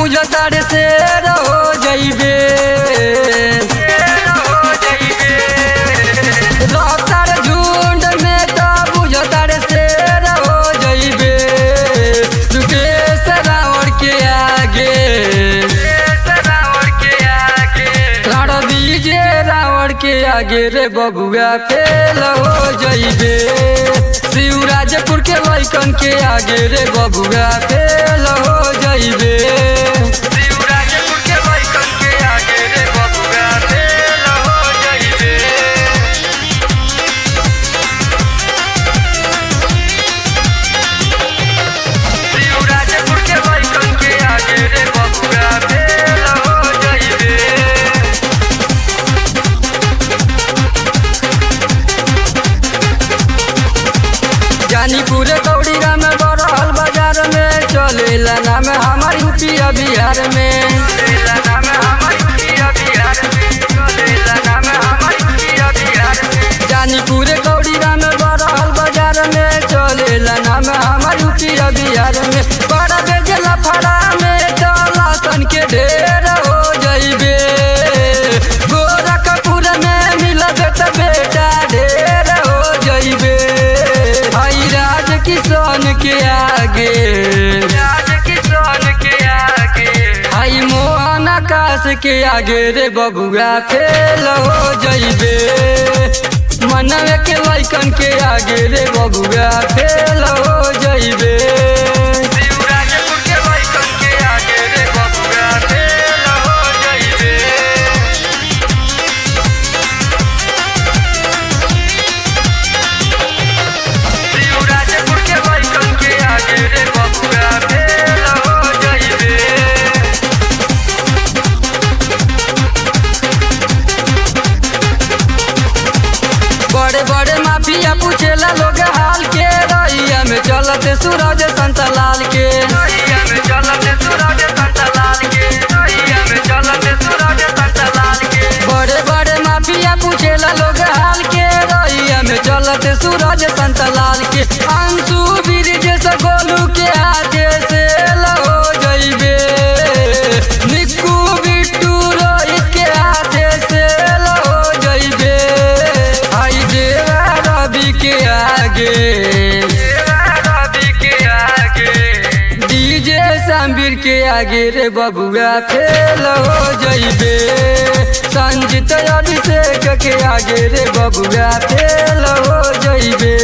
बुझतारे से रहो जइबे रहतार झुंड में तो बुझतारे से रहो जइबे सुकेश रावण के आगे लड़ दीजे रावण के आगे रे बबुआ फेल हो जइबे शिवराजपुर के लइकन के आगे रे बबुआ फेल हो जइबे शिवराजपुर के लइकन के आगे रे बबुआ फेल हो जइबे शिवराजपुर के लइकन के आगे रे बबुआ फेल हो जइबे जानीपुर कौड़ीरा में बड़हल बाजार में चलेला नाम हमार यूपी बिहार में जानीपुर कौड़ीरा में बड़हल बाजार में चलेला नाम हमार यूपी बिहार में बड़ा बेजला फड़ा में चलासन के ढेर हो जइबे गोरखपुर में मिलबे त बेटा ढेर हो जइबे किसान के आगे हाई मोहन आकाश के आगे रे बबुआ फेल हो जइबे मनवे के लइकन के आगे रे बबुआ फेल हो जइबे शिवराजपुर के लइकन के आगे रे बबुआ फेल हो जइबे शिवराजपुर के लइकन के आगे रे बबुआ फेल हो जइबे बड़े बड़े माफिया पूछेला लोग हाल के रैया में चलते सूरज संत लाल के रैया में चलते सूरज संत लाल के रैया में चलते सूरज संत लाल के बड़े बड़े माफिया पूछेला लोग हाल के रैया में चलते सूरज संत लाल के अंशु ब्रिज से गोलू के आगे से हो जइबे निक्कू बिट्टू रोहित के आगे से हो जइबे आई देवा रवि के आगे डीजे शामवीर के आगे रे बबुआ फेल हो जइबे संजीत अभिषेक के आगे रे बबुआ फेल हो जइबे।